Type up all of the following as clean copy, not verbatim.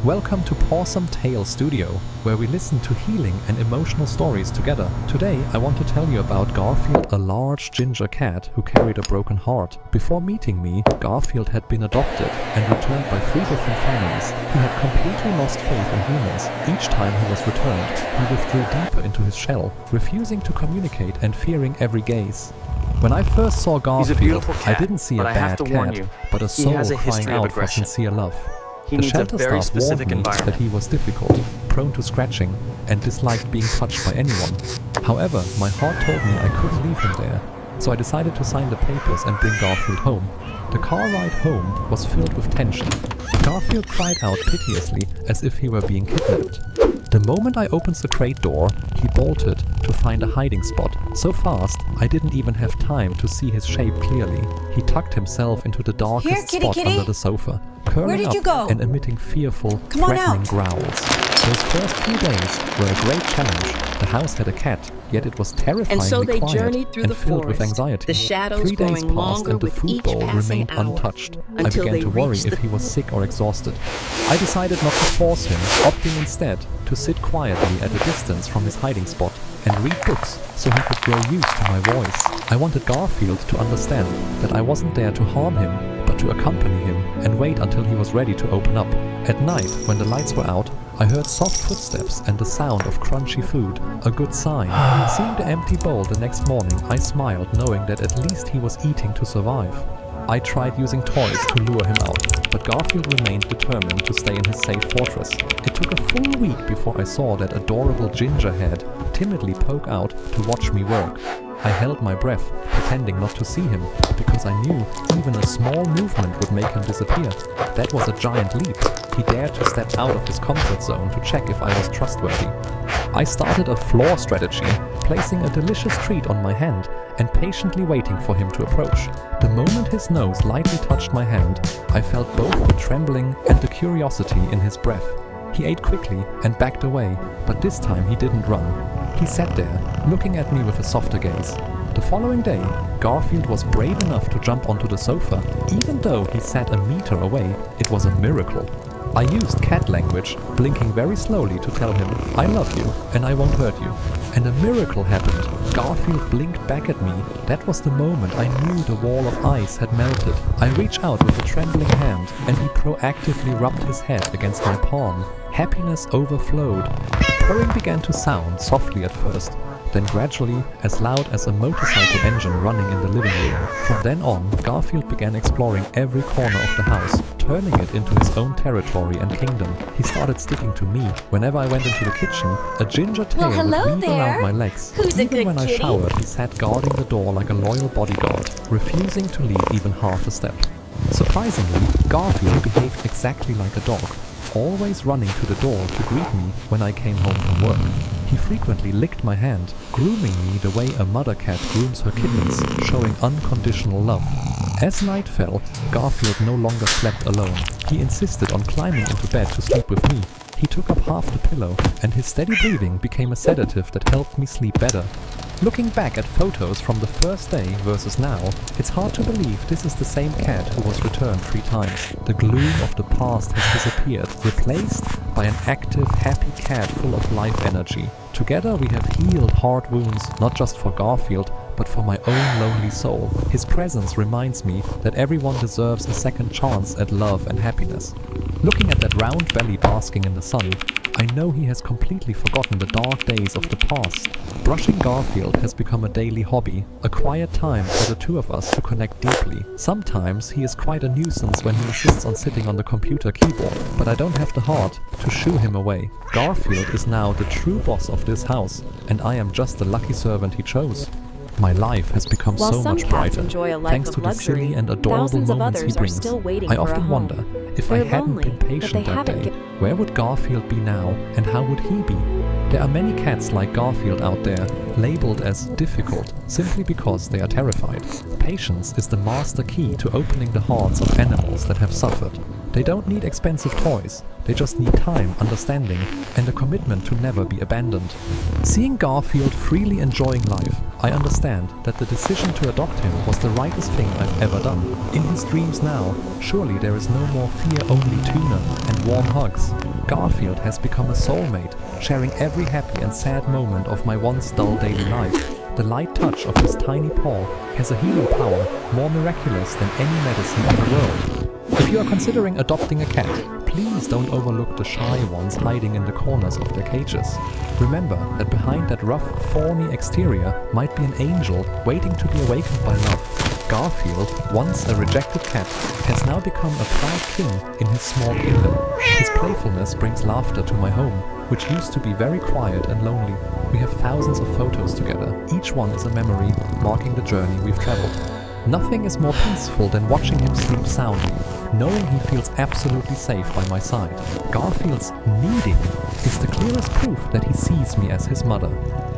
Welcome to Pawsome Tale Studio, where we listen to healing and emotional stories together. Today I want to tell you about Garfield, a large ginger cat who carried a broken heart. Before meeting me, Garfield had been adopted and returned by 3 different families. He had completely lost faith in humans. Each time he was returned, he withdrew deeper into his shell, refusing to communicate and fearing every gaze. When I first saw Garfield, I didn't see a bad cat, but a soul crying out for sincere love. The shelter staff warned me that he was difficult, prone to scratching, and disliked being touched by anyone. However, my heart told me I couldn't leave him there, so I decided to sign the papers and bring Garfield home. The car ride home was filled with tension. Garfield cried out piteously as if he were being kidnapped. The moment I opened the crate door, he bolted to find a hiding spot. So fast, I didn't even have time to see his shape clearly. He tucked himself into the darkest spot under the sofa, curling up and emitting fearful, threatening growls. Those first few days were a great challenge. The house had a cat, yet it was terrifyingly quiet and filled with anxiety. 3 days passed and the food bowl remained untouched. I began to worry if he was sick or exhausted. I decided not to force him, opting instead to sit quietly at a distance from his hiding spot and read books so he could grow used to my voice. I wanted Garfield to understand that I wasn't there to harm him, but to accompany him and wait until he was ready to open up. At night, when the lights were out, I heard soft footsteps and the sound of crunchy food, a good sign. Seeing the empty bowl the next morning, I smiled, knowing that at least he was eating to survive. I tried using toys to lure him out, but Garfield remained determined to stay in his safe fortress. It took a full week before I saw that adorable ginger head timidly poke out to watch me work. I held my breath, pretending not to see him, because I knew even a small movement would make him disappear. That was a giant leap. He dared to step out of his comfort zone to check if I was trustworthy. I started a floor strategy, placing a delicious treat on my hand and patiently waiting for him to approach. The moment his nose lightly touched my hand, I felt both the trembling and the curiosity in his breath. He ate quickly and backed away, but this time he didn't run. He sat there, looking at me with a softer gaze. The following day, Garfield was brave enough to jump onto the sofa. Even though he sat a meter away, it was a miracle. I used cat language, blinking very slowly to tell him, "I love you and I won't hurt you." And a miracle happened. Garfield blinked back at me. That was the moment I knew the wall of ice had melted. I reached out with a trembling hand and he proactively rubbed his head against my palm. Happiness overflowed. Purring began to sound softly at first, then gradually as loud as a motorcycle engine running in the living room. From then on, Garfield began exploring every corner of the house, turning it into his own territory and kingdom. He started sticking to me. Whenever I went into the kitchen, a ginger tail would weave around my legs. Even when I showered, he sat guarding the door like a loyal bodyguard, refusing to leave even half a step. Surprisingly, Garfield behaved exactly like a dog, always running to the door to greet me when I came home from work. He frequently licked my hand, grooming me the way a mother cat grooms her kittens, showing unconditional love. As night fell, Garfield no longer slept alone. He insisted on climbing into bed to sleep with me. He took up half the pillow, and his steady breathing became a sedative that helped me sleep better. Looking back at photos from the first day versus now, it's hard to believe this is the same cat who was returned 3 times. The gloom of the past has disappeared, replaced by an active, happy cat full of life energy. Together we have healed heart wounds, not just for Garfield, but for my own lonely soul. His presence reminds me that everyone deserves a second chance at love and happiness. Looking at that round belly basking in the sun, I know he has completely forgotten the dark days of the past. Brushing Garfield has become a daily hobby, a quiet time for the 2 of us to connect deeply. Sometimes he is quite a nuisance when he insists on sitting on the computer keyboard, but I don't have the heart to shoo him away. Garfield is now the true boss of this house, and I am just the lucky servant he chose. My life has become so much brighter, thanks to the silly and adorable moments he brings. I often wonder, if I hadn't been patient that day, where would Garfield be now, and how would he be? There are many cats like Garfield out there, labeled as difficult, simply because they are terrified. Patience is the master key to opening the hearts of animals that have suffered. They don't need expensive toys, they just need time, understanding, and a commitment to never be abandoned. Seeing Garfield freely enjoying life, I understand that the decision to adopt him was the rightest thing I've ever done. In his dreams now, surely there is no more fear-only tuna and warm hugs. Garfield has become a soulmate, sharing every happy and sad moment of my once dull daily life. The light touch of his tiny paw has a healing power more miraculous than any medicine in the world. If you are considering adopting a cat, please don't overlook the shy ones hiding in the corners of their cages. Remember that behind that rough, thorny exterior might be an angel waiting to be awakened by love. Garfield, once a rejected cat, has now become a proud king in his small kingdom. His playfulness brings laughter to my home, which used to be very quiet and lonely. We have thousands of photos together. Each one is a memory marking the journey we've traveled. Nothing is more peaceful than watching him sleep soundly, knowing he feels absolutely safe by my side. Garfield's needing is the clearest proof that he sees me as his mother.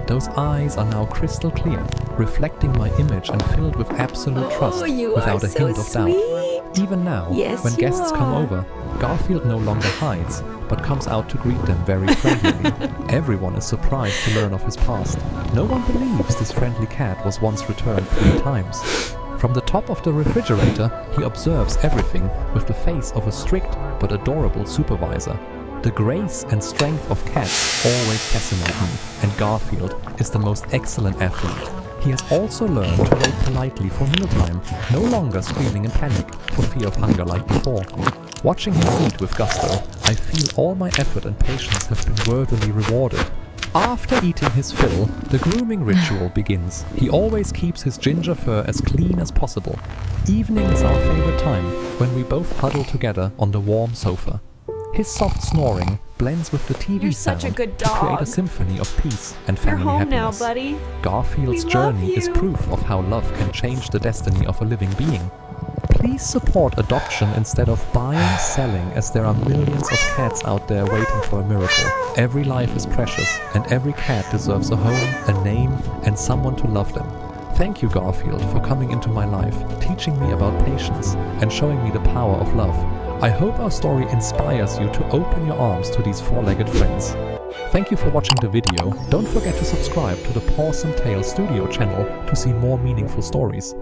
Those eyes are now crystal clear, reflecting my image and filled with absolute trust without a hint of doubt. Even now, when guests come over, Garfield no longer hides, but comes out to greet them very friendlily. Everyone is surprised to learn of his past. No one believes this friendly cat was once returned 3 times. From the top of the refrigerator, he observes everything with the face of a strict but adorable supervisor. The grace and strength of cats always fascinate me, and Garfield is the most excellent athlete. He has also learned to wait politely for mealtime, no longer screaming in panic for fear of hunger like before. Watching him eat with gusto, I feel all my effort and patience have been worthily rewarded. After eating his fill, the grooming ritual begins. He always keeps his ginger fur as clean as possible. Evening is our favorite time, when we both huddle together on the warm sofa. His soft snoring blends with the TV sound to create a symphony of peace and family happiness. Now, buddy. Garfield's journey is proof of how love can change the destiny of a living being. Please support adoption instead of buying, selling, as there are millions of cats out there waiting for a miracle. Every life is precious, and every cat deserves a home, a name, and someone to love them. Thank you, Garfield, for coming into my life, teaching me about patience, and showing me the power of love. I hope our story inspires you to open your arms to these 4-legged friends. Thank you for watching the video. Don't forget to subscribe to the Pawsome Tale Studio channel to see more meaningful stories.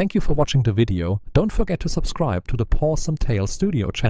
Thank you for watching the video. Don't forget to subscribe to the Pawsome Tale Studio channel.